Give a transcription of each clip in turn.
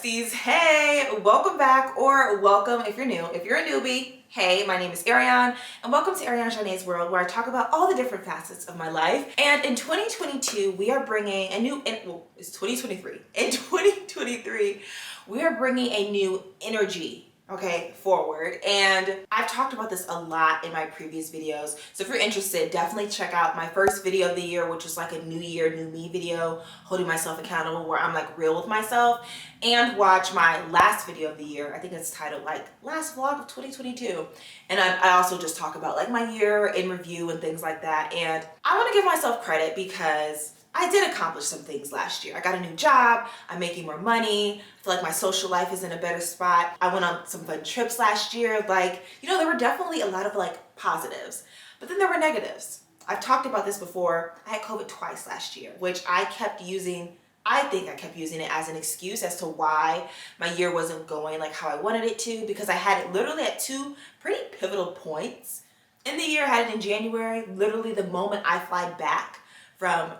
besties. Hey, welcome back, or welcome if you're new. If you're a newbie, hey, my name is Ariane and welcome to Ariane Janae's World, where I talk about all the different facets of my life. And in 2022 we are bringing a new, well, it's 2023. In 2023 we are bringing a new energy, okay, forward. And I've talked about this a lot in my previous videos, so if you're interested, definitely check out my first video of the year, which was like a new year, new me video, holding myself accountable, where I'm like real with myself, and watch my last video of the year. I think it's titled like last vlog of 2022, and I also just talk about like my year in review and things like that. And I want to give myself credit because I did accomplish some things last year. I got a new job, I'm making more money, I feel like my social life is in a better spot. I went on some fun trips last year. Like, you know, there were definitely a lot of like positives, but then there were negatives. I've talked about this before. I had COVID twice last year, which I kept using, I think I kept using it as an excuse as to why my year wasn't going like how I wanted it to, because I had it literally at two pretty pivotal points in the year. I had it in January, literally the moment I fly back from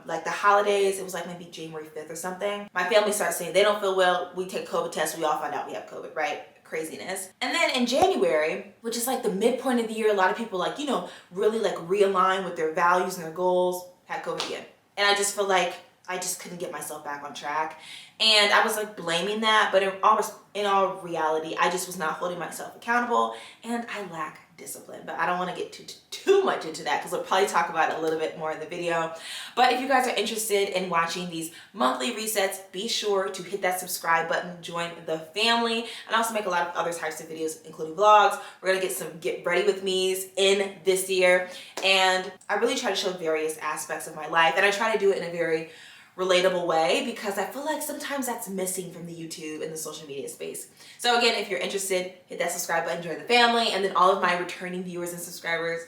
like the holidays. It was like maybe January 5th or something. My family starts saying they don't feel well. We take COVID tests. We all find out we have COVID, right? Craziness. And then in January, which is like the midpoint of the year, a lot of people like, you know, really like realign with their values and their goals, had COVID again. And I just feel like I just couldn't get myself back on track. And I was like blaming that, but in all reality, I just was not holding myself accountable, and I lack discipline. But I don't want to get too much into that because we'll probably talk about it a little bit more in the video. But if you guys are interested in watching these monthly resets, be sure to hit that subscribe button, join the family, and also make a lot of other types of videos, including vlogs. We're gonna get some get ready with me's in this year, and I really try to show various aspects of my life, and I try to do it in a very relatable way, because I feel like sometimes that's missing from the YouTube and the social media space. So again, if you're interested, hit that subscribe button, join the family, and then all of my returning viewers and subscribers,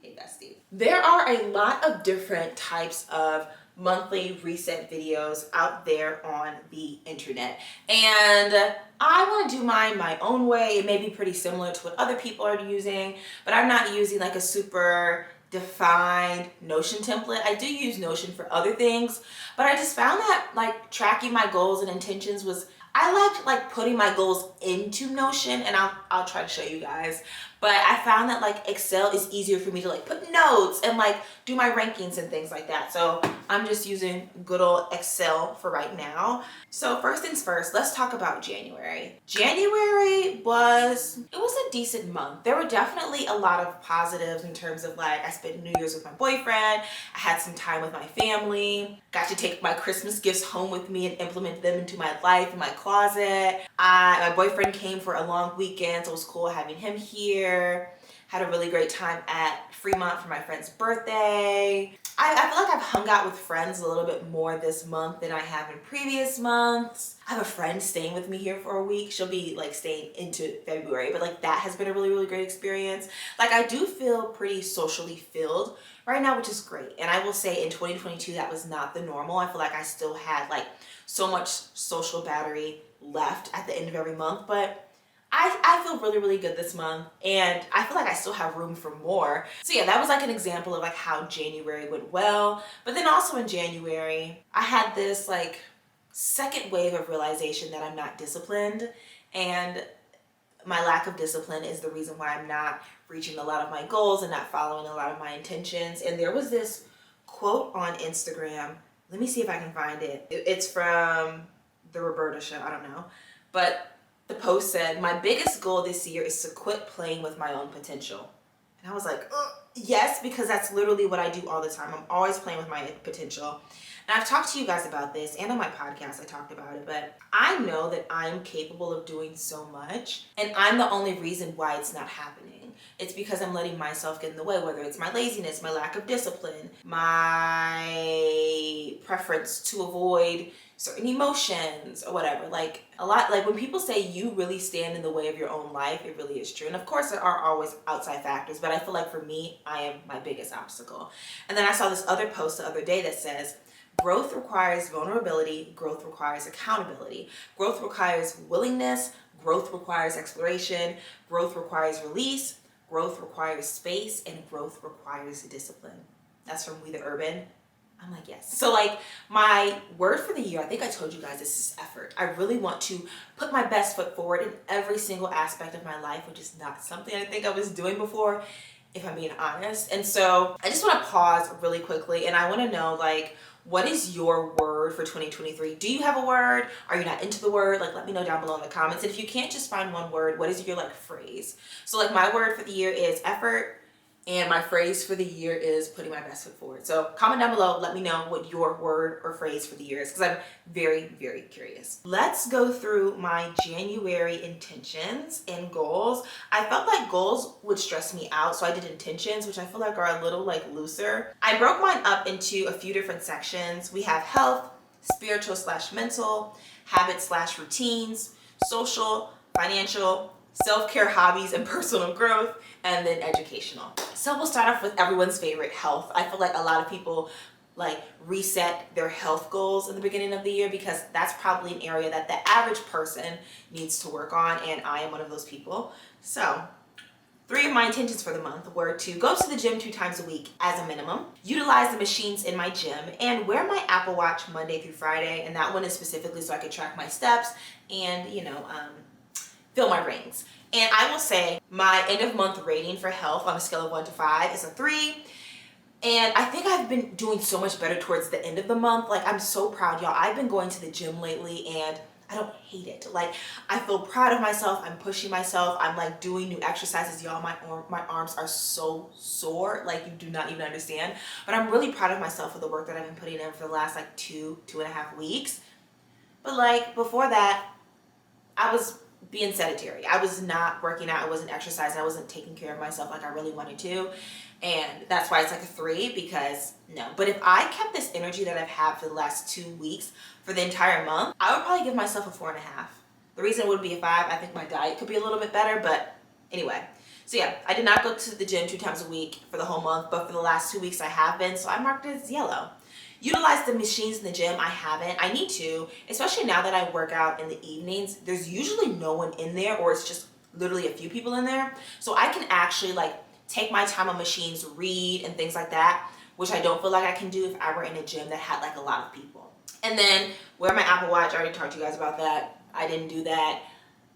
hey bestie. There are a lot of different types of monthly reset videos out there on the internet, and I want to do mine my own way. It may be pretty similar to what other people are using, but I'm not using like a super defined Notion template. I do use Notion for other things, but I just found that like tracking my goals and intentions was, I liked like putting my goals into Notion, and I'll try to show you guys. But I found that like Excel is easier for me to like put notes and like do my rankings and things like that. So I'm just using good old Excel for right now. So first things first, let's talk about January. January was a decent month. There were definitely a lot of positives in terms of like, I spent New Year's with my boyfriend, I had some time with my family, got to take my Christmas gifts home with me and implement them into my life, in my closet. My boyfriend came for a long weekend, so it was cool having him here. Had a really great time at Fremont for my friend's birthday. I feel like I've hung out with friends a little bit more this month than I have in previous months. I have a friend staying with me here for a week. She'll be like staying into February, but like that has been a really, really great experience. Like I do feel pretty socially filled right now, which is great. And I will say in 2022, that was not the normal. I feel like I still had like so much social battery left at the end of every month, but I feel really, really good this month, and I feel like I still have room for more. So yeah, that was like an example of like how January went well. But then also in January, I had this like second wave of realization that I'm not disciplined, and my lack of discipline is the reason why I'm not reaching a lot of my goals and not following a lot of my intentions. And there was this quote on Instagram. Let me see if I can find it. It's from the Roberta Show, I don't know. But the post said, "My biggest goal this year is to quit playing with my own potential." And I was like, yes, because that's literally what I do all the time. I'm always playing with my potential. And I've talked to you guys about this, and on my podcast I talked about it, but I know that I'm capable of doing so much, and I'm the only reason why it's not happening. It's because I'm letting myself get in the way, whether it's my laziness, my lack of discipline, my preference to avoid certain emotions or whatever. Like a lot, like when people say you really stand in the way of your own life, it really is true. And of course there are always outside factors, but I feel like for me, I am my biggest obstacle. And then I saw this other post the other day that says, growth requires vulnerability, growth requires accountability, growth requires willingness, growth requires exploration, growth requires release, growth requires space, and growth requires discipline. That's from We the Urban. I'm like, yes. So like my word for the year, I think I told you guys this is effort. I really want to put my best foot forward in every single aspect of my life, which is not something I think I was doing before, if I'm being honest. And so I just want to pause really quickly and I want to know, like, what is your word for 2023? Do you have a word? Are you not into the word? Like, let me know down below in the comments. And if you can't just find one word, what is your like phrase? So like my word for the year is effort. And my phrase for the year is putting my best foot forward. So comment down below, let me know what your word or phrase for the year is, because I'm very, very curious. Let's go through my January intentions and goals. I felt like goals would stress me out, so I did intentions, which I feel like are a little like looser. I broke mine up into a few different sections. We have health, spiritual / mental, habits / routines, social, financial, self-care, hobbies, and personal growth, and then educational. So we'll start off with everyone's favorite, health. I feel like a lot of people like reset their health goals in the beginning of the year because that's probably an area that the average person needs to work on, and I am one of those people. So 3 of my intentions for the month were to go to the gym 2 times a week as a minimum, utilize the machines in my gym, and wear my Apple Watch Monday through Friday. And that one is specifically so I could track my steps and, fill my rings. And I will say my end of month rating for health on a scale of 1 to 5 is a 3. And I think I've been doing so much better towards the end of the month. Like, I'm so proud, y'all. I've been going to the gym lately and I don't hate it. Like, I feel proud of myself. I'm pushing myself. I'm like doing new exercises. Y'all, my arms are so sore. Like, you do not even understand. But I'm really proud of myself for the work that I've been putting in for the last like 2.5 weeks. But like before that, I was being sedentary. I was not working out. I wasn't exercising. I wasn't taking care of myself like I really wanted to. And that's why it's like a 3, because no. But if I kept this energy that I've had for the last 2 weeks for the entire month, I would probably give myself a 4.5. The reason it would be a 5, I think my diet could be a little bit better, but anyway. So yeah, I did not go to the gym 2 times a week for the whole month, but for the last 2 weeks I have been, so I marked it as yellow. Utilize the machines in the gym. I haven't. I need to, especially now that I work out in the evenings. There's usually no one in there, or it's just literally a few people in there. So I can actually like take my time on machines, read and things like that, which I don't feel like I can do if I were in a gym that had like a lot of people. And then wear my Apple Watch. I already talked to you guys about that. I didn't do that.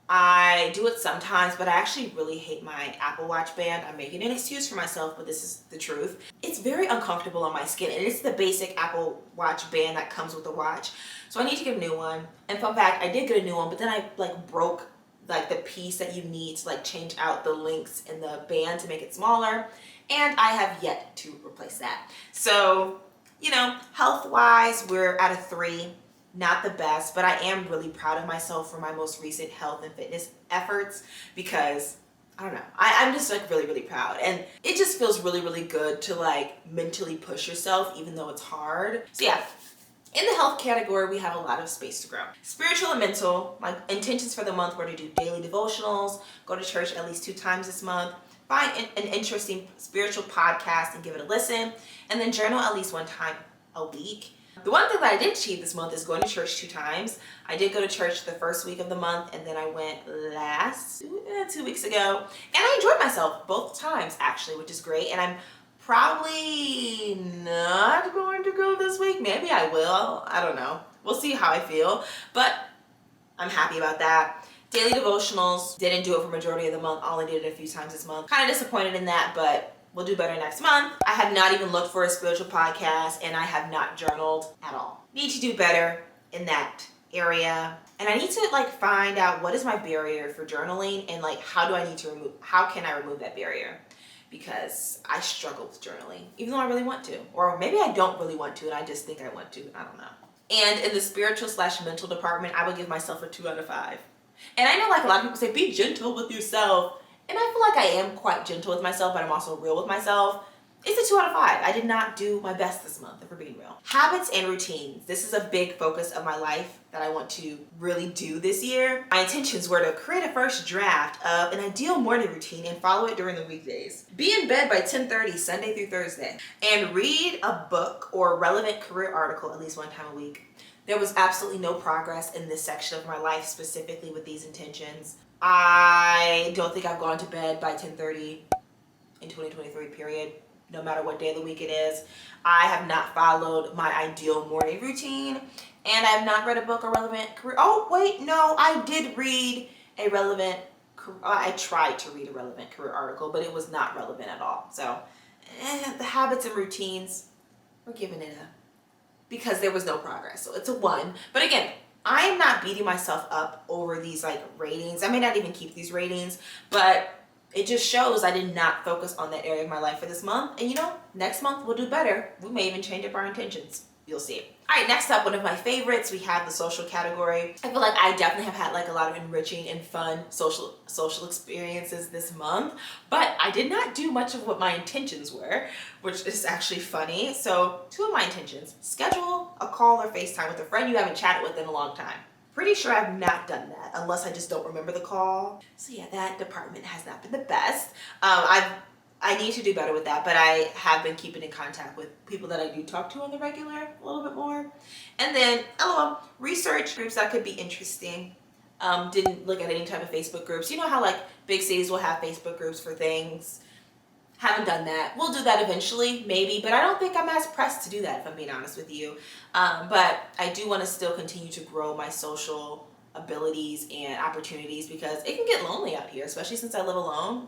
I do it sometimes, but I actually really hate my Apple Watch band. I'm making an excuse for myself, but this is the truth. It's very uncomfortable on my skin, and it's the basic Apple Watch band that comes with the watch. So I need to get a new one. And fun fact, I did get a new one, but then I like broke like the piece that you need to like change out the links in the band to make it smaller. And I have yet to replace that. So, health-wise, we're at a 3. Not the best, but I am really proud of myself for my most recent health and fitness efforts because, I don't know, I'm just like really, really proud. And it just feels really, really good to like mentally push yourself even though it's hard. So yeah, in the health category, we have a lot of space to grow. Spiritual and mental, my intentions for the month were to do daily devotionals, go to church at least 2 times this month, find an interesting spiritual podcast and give it a listen, and then journal at least 1 time a week. The one thing that I did achieve this month is going to church 2 times. I did go to church the first week of the month, and then I went 2 weeks ago. And I enjoyed myself both times, actually, which is great. And I'm probably not going to go this week. Maybe I will. I don't know. We'll see how I feel. But I'm happy about that. Daily devotionals, didn't do it for majority of the month. Only did it a few times this month. Kind of disappointed in that, but we'll do better next month. I have not even looked for a spiritual podcast, and I have not journaled at all. Need to do better in that area. And I need to like find out what is my barrier for journaling, and like how can I remove that barrier? Because I struggle with journaling, even though I really want to. Or maybe I don't really want to and I just think I want to. I don't know. And in the spiritual / mental department, I would give myself a 2 out of 5. And I know like a lot of people say, be gentle with yourself. And I feel like I am quite gentle with myself, but I'm also real with myself. It's a 2 out of 5. I did not do my best this month, if we're being real. Habits and routines. This is a big focus of my life that I want to really do this year. My intentions were to create a first draft of an ideal morning routine and follow it during the weekdays. Be in bed by 10:30, Sunday through Thursday. And read a book or relevant career article at least 1 time a week. There was absolutely no progress in this section of my life, specifically with these intentions. I don't think I've gone to bed by 10:30 in 2023, period. no matter what day of the week it is. I have not followed my ideal morning routine, and I have not read a book or relevant career. Oh, wait, no, I did read a relevant, I tried to read a relevant career article, but it was not relevant at all. So, the habits and routines, we're giving it a, because there was no progress. So it's a 1. But again, I am not beating myself up over these like ratings. I may not even keep these ratings, but it just shows I did not focus on that area of my life for this month. And next month we'll do better. We may even change up our intentions. You'll see. All right, next up, one of my favorites, we have the social category. I feel like I definitely have had like a lot of enriching and fun social experiences this month, but I did not do much of what my intentions were, which is actually funny. So 2 of my intentions: schedule a call or FaceTime with a friend you haven't chatted with in a long time. Pretty sure I've not done that unless I just don't remember the call. So yeah, that department has not been the best. I need to do better with that, but I have been keeping in contact with people that I do talk to on the regular a little bit more. And then, research groups that could be interesting. Didn't look at any type of Facebook groups. You know how like big cities will have Facebook groups for things. Haven't done that. We'll do that eventually, maybe, but I don't think I'm as pressed to do that, if I'm being honest with you. But I do want to still continue to grow my social abilities and opportunities, because it can get lonely out here, especially since I live alone.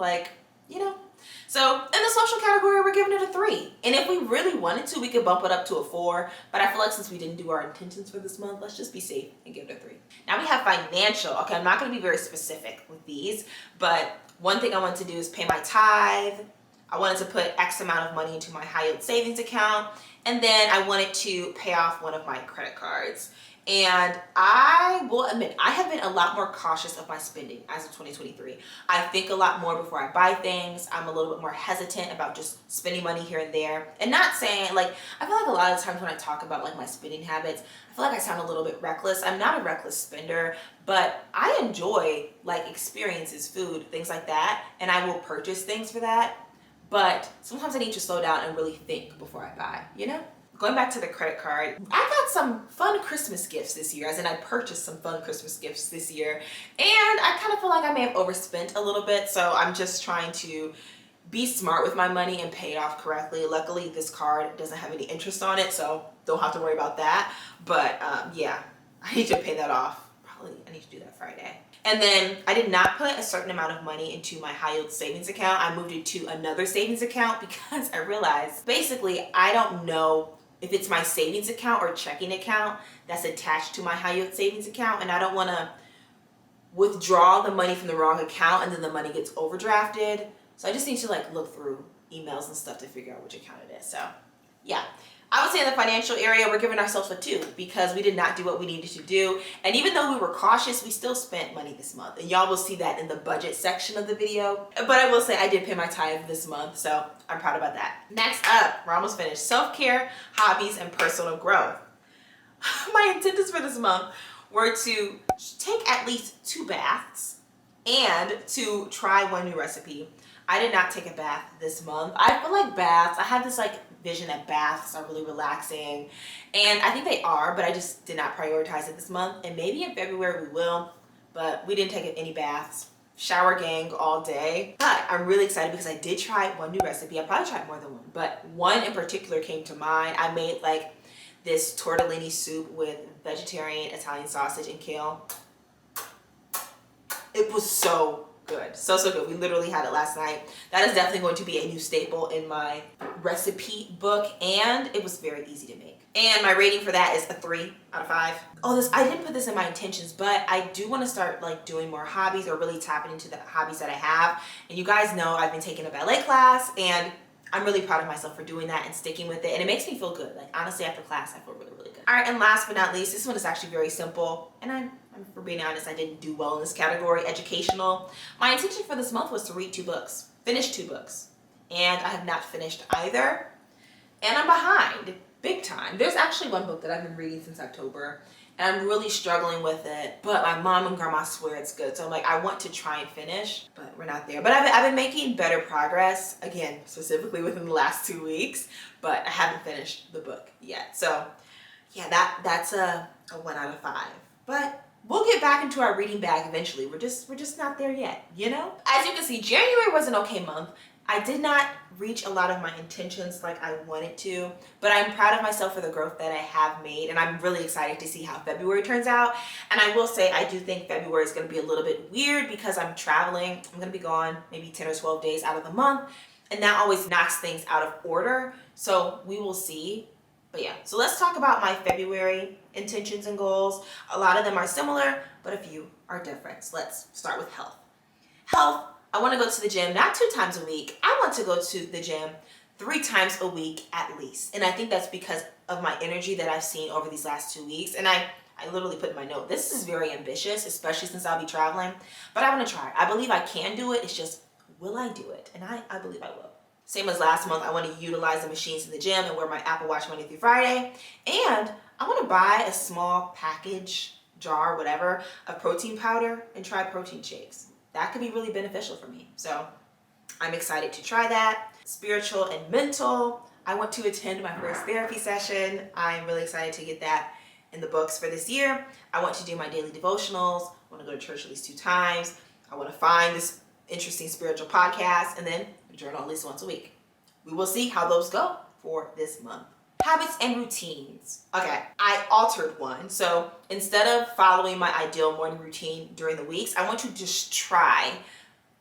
So in the social category, we're giving it a 3. And if we really wanted to, we could bump it up to a 4. But I feel like since we didn't do our intentions for this month, let's just be safe and give it a 3. Now we have financial. Okay, I'm not going to be very specific with these, but one thing I want to do is pay my tithe. I wanted to put X amount of money into my high yield savings account. And then I wanted to pay off one of my credit cards. And I will admit, I have been a lot more cautious of my spending as of 2023. I think a lot more before I buy things. I'm a little bit more hesitant about just spending money here and there. And not saying, I feel like a lot of times when I talk about my spending habits, I feel like I sound a little bit reckless. I'm not a reckless spender, but I enjoy experiences, food, things like that. And I will purchase things for that. But sometimes I need to slow down and really think before I buy, Going back to the credit card, I got some fun Christmas gifts this year, as in I purchased some fun Christmas gifts this year. And I kind of feel like I may have overspent a little bit, so I'm just trying to be smart with my money and pay it off correctly. Luckily, this card doesn't have any interest on it, so don't have to worry about that. But yeah, I need to pay that off. Probably I need to do that Friday. And then I did not put a certain amount of money into my high yield savings account. I moved it to another savings account because I realized basically I don't know if it's my savings account or checking account that's attached to my high yield savings account, and I don't want to withdraw the money from the wrong account and then the money gets overdrafted. So I just need to look through emails and stuff to figure out which account it is. So yeah, I would say in the financial area, we're giving ourselves a 2 because we did not do what we needed to do. And even though we were cautious, we still spent money this month. And y'all will see that in the budget section of the video. But I will say I did pay my tithe this month, so I'm proud about that. Next up, we're almost finished. Self-care, hobbies, and personal growth. My intentions for this month were to take at least 2 baths and to try 1 new recipe. I did not take a bath this month. I feel like baths, I had this vision that baths are really relaxing, and I think they are, but I just did not prioritize it this month. And maybe in February we will, but we didn't take any baths. Shower gang all day. But I'm really excited because I did try 1 new recipe. I probably tried more than 1, but 1 in particular came to mind. I made this tortellini soup with vegetarian Italian sausage and kale. It was so good. So good. We literally had it last night. That is definitely going to be a new staple in my recipe book, and it was very easy to make. And my rating for that is a 3 out of 5. Oh, I didn't put this in my intentions, but I do want to start doing more hobbies, or really tapping into the hobbies that I have. And you guys know I've been taking a ballet class, and I'm really proud of myself for doing that and sticking with it. And it makes me feel good. Honestly, after class, I feel really, really good. All right, and last but not least, this one is actually very simple. And for being honest, I didn't do well in this category, educational. My intention for this month was to read 2 books, finish 2 books. And I have not finished either. And I'm behind, big time. There's actually 1 book that I've been reading since October, and I'm really struggling with it. But my mom and grandma swear it's good. So I'm I want to try and finish, but we're not there. But I've been making better progress, again, specifically within the last 2 weeks, but I haven't finished the book yet. So yeah, that's a 1 out of 5. But we'll get back into our reading bag eventually. We're just not there yet, As you can see, January was an okay month. I did not reach a lot of my intentions like I wanted to, but I'm proud of myself for the growth that I have made, and I'm really excited to see how February turns out. And I will say, I do think February is going to be a little bit weird because I'm traveling. I'm going to be gone maybe 10 or 12 days out of the month, and that always knocks things out of order. So we will see. But yeah, so let's talk about my February intentions and goals. A lot of them are similar, but a few are different. So let's start with health. Health, I want to go to the gym not 2 times a week. I want to go to the gym 3 times a week at least. And I think that's because of my energy that I've seen over these last 2 weeks. And I literally put in my note, this is very ambitious, especially since I'll be traveling. But I want to try. I believe I can do it. It's just, will I do it? And I believe I will. Same as last month, I want to utilize the machines in the gym and wear my Apple Watch Monday through Friday. And I want to buy a small package, jar, whatever, of protein powder and try protein shakes. That could be really beneficial for me. So I'm excited to try that. Spiritual and mental, I want to attend my first therapy session. I'm really excited to get that in the books for this year. I want to do my daily devotionals. I want to go to church at least 2 times. I want to find this interesting spiritual podcast and then journal at least once a week. We will see how those go for this month. Habits and routines. Okay, I altered one. So instead of following my ideal morning routine during the weeks, I want to just try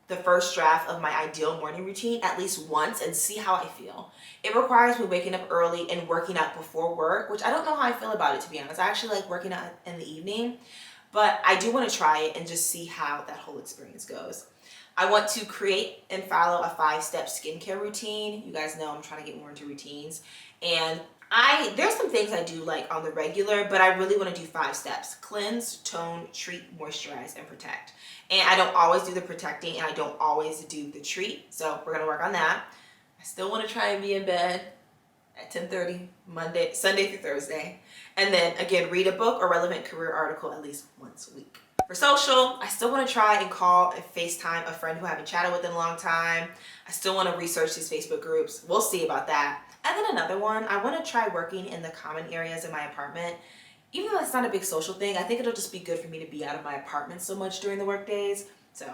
the first draft of my ideal morning routine at least once and see how I feel. It requires me waking up early and working out before work, which I don't know how I feel about it, to be honest. I actually like working out in the evening, but I do want to try it and just see how that whole experience goes. I want to create and follow a 5-step skincare routine. You guys know I'm trying to get more into routines. And there's some things I do like on the regular, but I really want to do 5 steps. Cleanse, tone, treat, moisturize, and protect. And I don't always do the protecting and I don't always do the treat. So we're going to work on that. I still want to try and be in bed at 10:30 Sunday through Thursday. And then again, read a book or relevant career article at least once a week. For social, I still want to try and call and FaceTime a friend who I haven't chatted with in a long time. I still want to research these Facebook groups. We'll see about that. And then another one, I want to try working in the common areas in my apartment. Even though that's not a big social thing, I think it'll just be good for me to be out of my apartment so much during the work days. So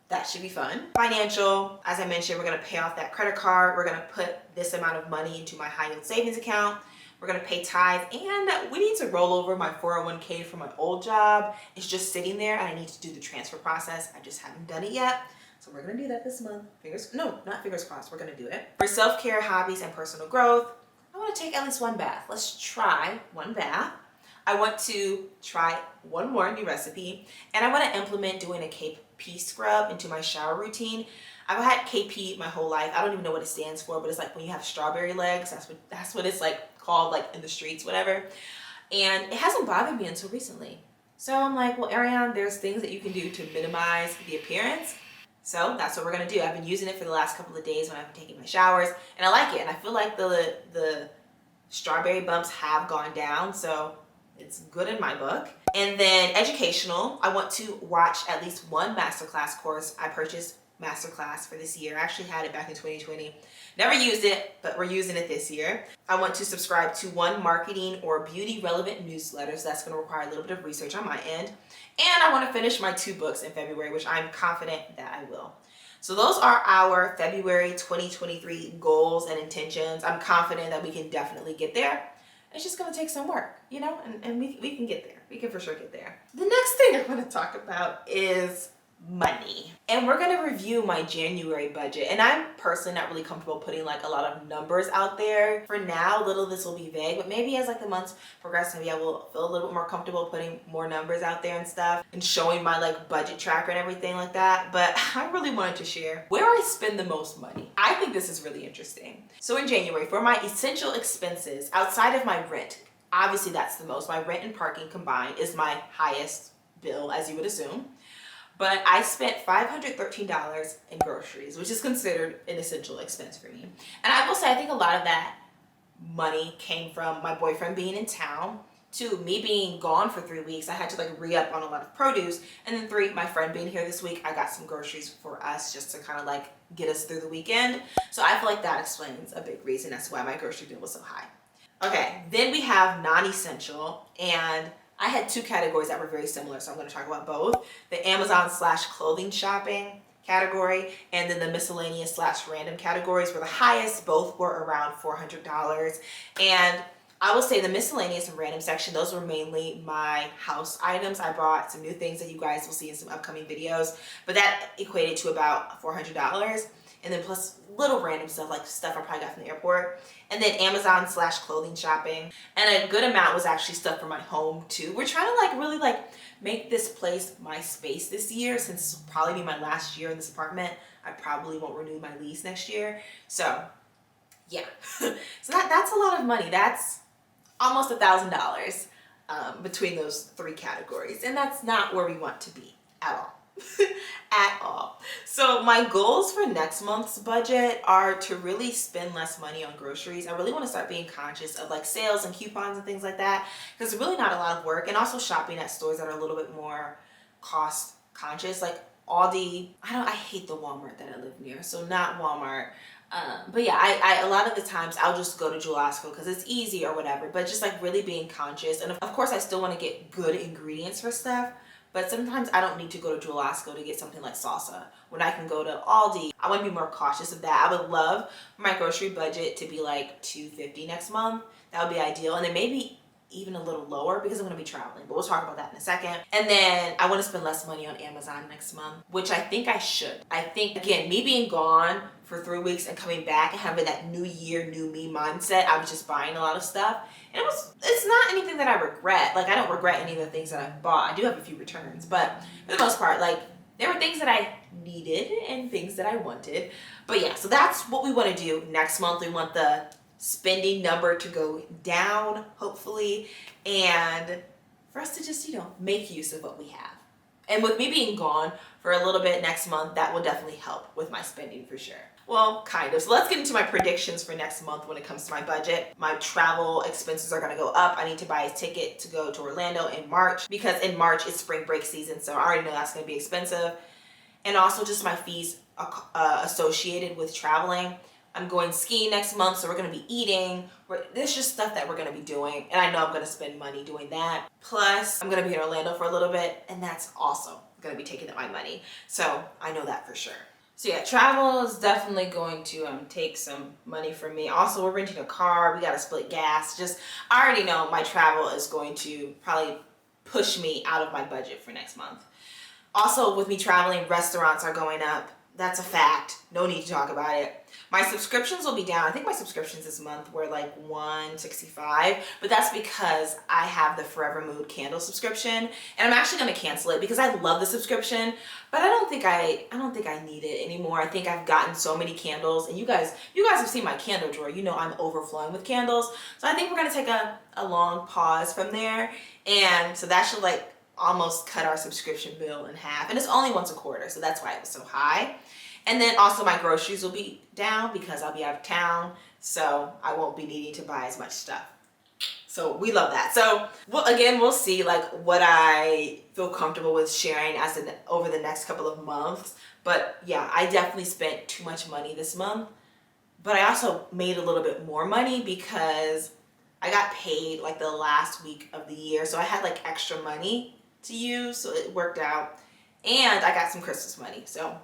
that should be fun. Financial, as I mentioned, we're going to pay off that credit card. We're going to put this amount of money into my high yield savings account. We're going to pay tithe, and we need to roll over my 401k from my old job. It's just sitting there and I need to do the transfer process. I just haven't done it yet. So we're going to do that this month. Not fingers crossed. We're going to do it. For self-care, hobbies, and personal growth, I want to take at least 1 bath. Let's try 1 bath. I want to try 1 more new recipe, and I want to implement doing a KP scrub into my shower routine. I've had KP my whole life. I don't even know what it stands for, but it's like when you have strawberry legs, that's what it's like called, like in the streets, whatever. And it hasn't bothered me until recently. So I'm like, well, Ariane, there's things that you can do to minimize the appearance. So that's what we're gonna do. I've been using it for the last couple of days when I've been taking my showers, and I like it. And I feel like the strawberry bumps have gone down, so it's good in my book. And then educational, I want to watch at least 1 masterclass course. I purchased masterclass for this year. I actually had it back in 2020. Never used it, but we're using it this year. I want to subscribe to 1 marketing or beauty relevant newsletter. So that's going to require a little bit of research on my end. And I want to finish my 2 books in February, which I'm confident that I will. So those are our February 2023 goals and intentions. I'm confident that we can definitely get there. It's just going to take some work, you know, and we can get there. We can for sure get there. The next thing I want to talk about is money. And we're going to review my January budget. And I'm personally not really comfortable putting like a lot of numbers out there. For now, little this will be vague, but maybe as like the months progress, maybe I will feel a little bit more comfortable putting more numbers out there and stuff and showing my like budget tracker and everything like that. But I really wanted to share where I spend the most money. I think this is really interesting. So in January, for my essential expenses outside of my rent, obviously that's the most. My rent and parking combined is my highest bill, as you would assume. But I spent $513 in groceries, which is considered an essential expense for me. And I will say, I think a lot of that money came from my boyfriend being in town, to me being gone for 3 weeks. I had to like re-up on a lot of produce. And then 3, my friend being here this week, I got some groceries for us just to kind of like get us through the weekend. So I feel like that explains a big reason as to why my grocery bill was so high. Okay, then we have non-essential, and I had 2 categories that were very similar, so I'm going to talk about both. The Amazon/clothing shopping category, and then the miscellaneous / random categories were the highest. Both were around $400. And I will say the miscellaneous and random section, those were mainly my house items. I bought some new things that you guys will see in some upcoming videos, but that equated to about $400. And then plus little random stuff, like stuff I probably got from the airport. And then Amazon / clothing shopping. And a good amount was actually stuff for my home too. We're trying to like really like make this place my space this year, since this will probably be my last year in this apartment. I probably won't renew my lease next year. So yeah, so that's a lot of money. That's almost $1,000 between those 3 categories. And that's not where we want to be at all. At all. So my goals for next month's budget are to really spend less money on groceries. I really want to start being conscious of like sales and coupons and things like that, because it's really not a lot of work, and also shopping at stores that are a little bit more cost conscious, like Aldi. I hate the Walmart that I live near, so not Walmart. But yeah, I a lot of the times I'll just go to Jewel-Osco because it's easy or whatever, but just like really being conscious. And of course I still want to get good ingredients for stuff, but sometimes I don't need to go to Jewel-Osco to get something like salsa when I can go to Aldi. I want to be more cautious of that. I would love my grocery budget to be like $250 next month. That would be ideal. And then maybe even a little lower because I'm going to be traveling, but we'll talk about that in a second. And then I want to spend less money on Amazon next month, which I think I should. I think, again, me being gone for 3 weeks and coming back and having that new year, new me mindset, I was just buying a lot of stuff. And it's not anything that I regret. Like, I don't regret any of the things that I've bought. I do have a few returns, but for the most part, like, there were things that I needed and things that I wanted. But yeah, so that's what we want to do next month. We want the spending number to go down, hopefully, and for us to just, make use of what we have. And with me being gone for a little bit next month, that will definitely help with my spending for sure. Well, kind of. So let's get into my predictions for next month when it comes to my budget. My travel expenses are going to go up. I need to buy a ticket to go to Orlando in March, because in March it's spring break season, so I already know that's going to be expensive. And also just my fees associated with traveling. I'm going skiing next month, so we're going to be eating. There's just stuff that we're going to be doing, and I know I'm going to spend money doing that. Plus, I'm going to be in Orlando for a little bit, and that's also going to be taking up my money. So I know that for sure. So yeah, travel is definitely going to take some money from me. Also, we're renting a car. We got to split gas. I already know my travel is going to probably push me out of my budget for next month. Also, with me traveling, restaurants are going up. That's a fact. No need to talk about it. My subscriptions will be down. I think my subscriptions this month were like $165, but that's because I have the Forever Mood candle subscription, and I'm actually going to cancel it because I love the subscription, but I don't think I need it anymore. I think I've gotten so many candles, and you guys have seen my candle drawer. You know I'm overflowing with candles. So I think we're going to take a long pause from there, and so that should like almost cut our subscription bill in half, and it's only once a quarter, so that's why it was so high. And then also my groceries will be down because I'll be out of town, so I won't be needing to buy as much stuff. So we love that. So we'll see like what I feel comfortable with sharing over the next couple of months. But yeah, I definitely spent too much money this month, but I also made a little bit more money because I got paid like the last week of the year, so I had like extra money to use, so it worked out. And I got some Christmas money, so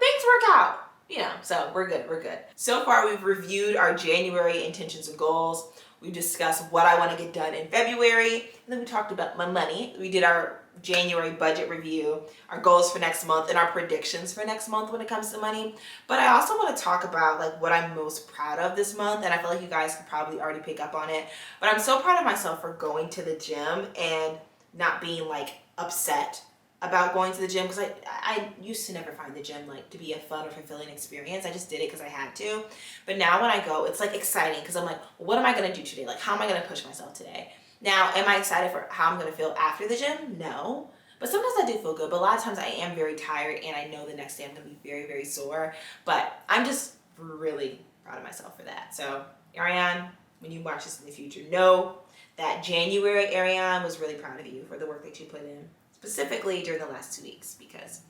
things work out, so we're good. So far, we've reviewed our January intentions and goals. We discussed what I want to get done in February, and then we talked about my money. We did our January budget review, our goals for next month, and our predictions for next month when it comes to money. But I also want to talk about like what I'm most proud of this month, and I feel like you guys can probably already pick up on it. But I'm so proud of myself for going to the gym and not being like upset about going to the gym, because I used to never find the gym like to be a fun or fulfilling experience. I just did it because I had to. But now when I go, it's like exciting because I'm like, what am I going to do today? Like, how am I going to push myself today? Now, am I excited for how I'm going to feel after the gym? No. But sometimes I do feel good. But a lot of times I am very tired, and I know the next day I'm going to be very, very sore. But I'm just really proud of myself for that. So, Ariane, when you watch this in the future, know that January, Ariane was really proud of you for the work that you put in, specifically during the last 2 weeks, because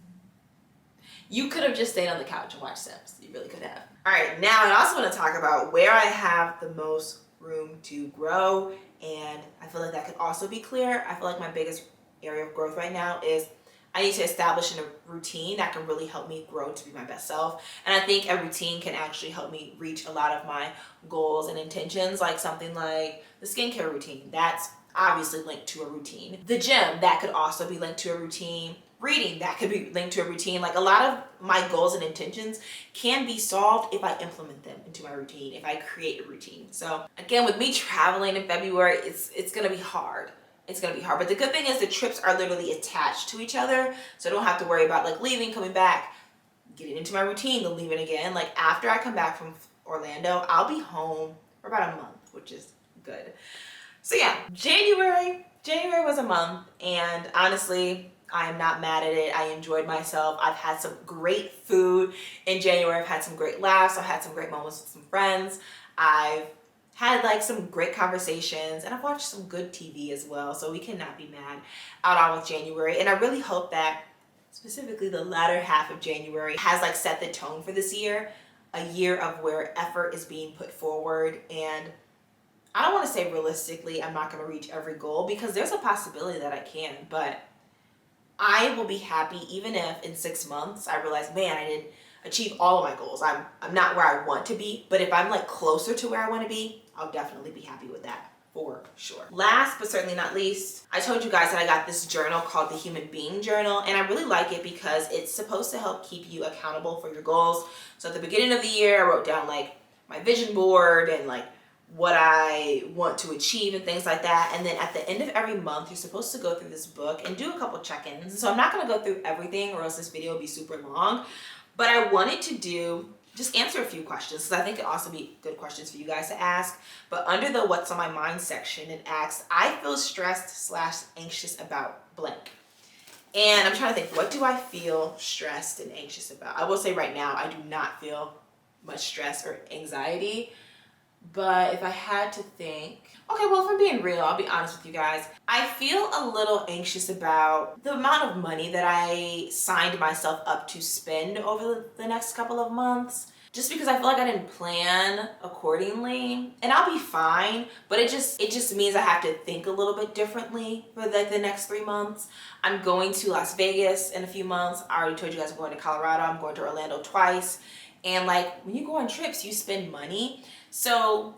you could have just stayed on the couch and watched Sims. You really could have. All right, now I also want to talk about where I have the most room to grow, and I feel like that could also be clear. I feel like my biggest area of growth right now is I need to establish a routine that can really help me grow to be my best self. And I think a routine can actually help me reach a lot of my goals and intentions, like something like the skincare routine. That's obviously linked to a routine. The gym, that could also be linked to a routine. Reading, that could be linked to a routine. Like a lot of my goals and intentions can be solved if I implement them into my routine, if I create a routine. So again, with me traveling in February, it's gonna be hard. It's gonna be hard. But the good thing is the trips are literally attached to each other. So I don't have to worry about like leaving, coming back, getting into my routine, then leaving again. Like after I come back from Orlando, I'll be home for about a month, which is good. So yeah, January was a month, and honestly, I am not mad at it. I enjoyed myself. I've had some great food in January. I've had some great laughs. I've had some great moments with some friends. I've had like some great conversations, and I've watched some good TV as well. So we cannot be mad out on with January. And I really hope that specifically the latter half of January has like set the tone for this year, a year of where effort is being put forward. And I don't want to say realistically I'm not going to reach every goal, because there's a possibility that I can, but I will be happy even if in 6 months I realize, man, I didn't achieve all of my goals. I'm not where I want to be, but if I'm like closer to where I want to be, I'll definitely be happy with that for sure. Last but certainly not least, I told you guys that I got this journal called the Human Being Journal, and I really like it because it's supposed to help keep you accountable for your goals. So at the beginning of the year, I wrote down like my vision board and like what I want to achieve and things like that. And then at the end of every month, you're supposed to go through this book and do a couple check-ins. So I'm not going to go through everything or else this video will be super long, but I wanted to just answer a few questions because I think it also be good questions for you guys to ask. But under the what's on my mind section, it asks, I feel stressed / anxious about blank. And I'm trying to think, what do I feel stressed and anxious about? I will say right now, I do not feel much stress or anxiety. But if I had to think, okay, well, if I'm being real, I'll be honest with you guys. I feel a little anxious about the amount of money that I signed myself up to spend over the next couple of months. Just because I feel like I didn't plan accordingly, and I'll be fine, but it just means I have to think a little bit differently for like the next 3 months. I'm going to Las Vegas in a few months. I already told you guys I'm going to Colorado. I'm going to Orlando twice. And like when you go on trips, you spend money. So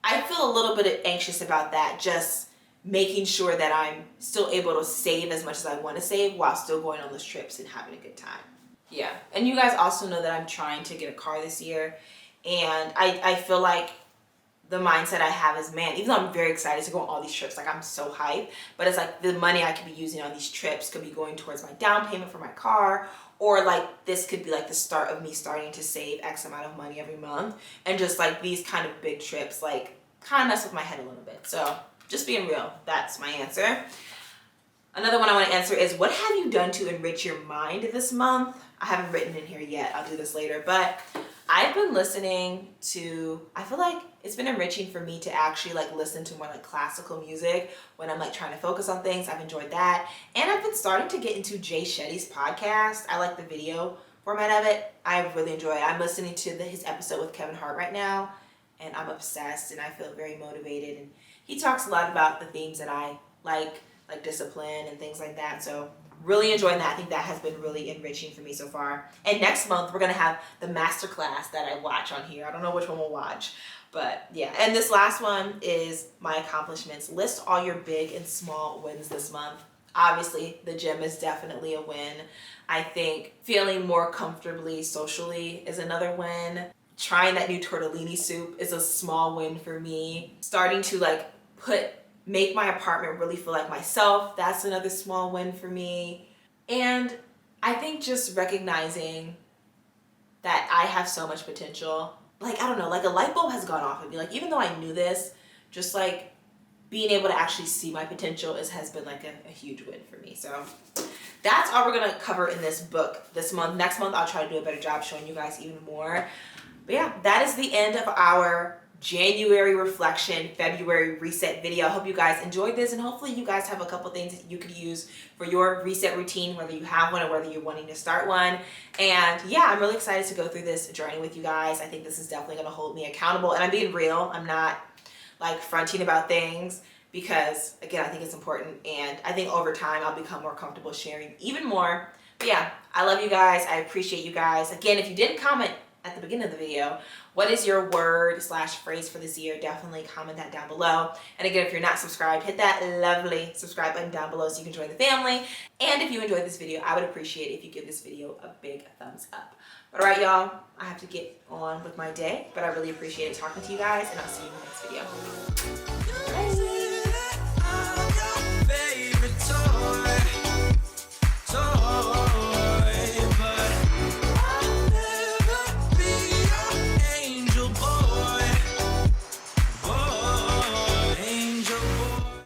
I feel a little bit anxious about that, just making sure that I'm still able to save as much as I want to save while still going on those trips and having a good time. Yeah. And you guys also know that I'm trying to get a car this year. And I feel like the mindset I have is, man, even though I'm very excited to go on all these trips, like I'm so hyped, but it's like the money I could be using on these trips could be going towards my down payment for my car, or like this could be like the start of me starting to save X amount of money every month. And just like these kind of big trips, like kind of mess with my head a little bit. So just being real, that's my answer. Another one I want to answer is, what have you done to enrich your mind this month? I haven't written in here yet. I'll do this later. But I've been listening to, I feel like it's been enriching for me to actually like listen to more like classical music when I'm like trying to focus on things. I've enjoyed that. And I've been starting to get into Jay Shetty's podcast. I like the video format of it. I really enjoy it. I'm listening to his episode with Kevin Hart right now, and I'm obsessed and I feel very motivated. And he talks a lot about the themes that I like discipline and things like that. So really enjoying that. I think that has been really enriching for me so far. And next month, we're going to have the masterclass that I watch on here. I don't know which one we'll watch, but yeah. And this last one is my accomplishments. List all your big and small wins this month. Obviously, the gym is definitely a win. I think feeling more comfortably socially is another win. Trying that new tortellini soup is a small win for me. Starting to like make my apartment really feel like myself, that's another small win for me. And I think just recognizing that I have so much potential. Like, I don't know, like a light bulb has gone off of me. Like, even though I knew this, just like being able to actually see my potential has been like a huge win for me. So that's all we're gonna cover in this book this month. Next month, I'll try to do a better job showing you guys even more. But yeah, that is the end of our January reflection, February reset video. I hope you guys enjoyed this, and hopefully you guys have a couple things that you could use for your reset routine, whether you have one or whether you're wanting to start one. And yeah, I'm really excited to go through this journey with you guys. I think this is definitely going to hold me accountable, and I'm being real. I'm not like fronting about things. because again, I think it's important, and I think over time I'll become more comfortable sharing even more. But yeah, I love you guys. I appreciate you guys. Again, if you didn't comment at the beginning of the video, what is your word / phrase for this year? Definitely comment that down below. And again, if you're not subscribed, hit that lovely subscribe button down below so you can join the family. And if you enjoyed this video, I would appreciate it if you give this video a big thumbs up. But all right, y'all, I have to get on with my day, but I really appreciate it talking to you guys, and I'll see you in the next video. Bye.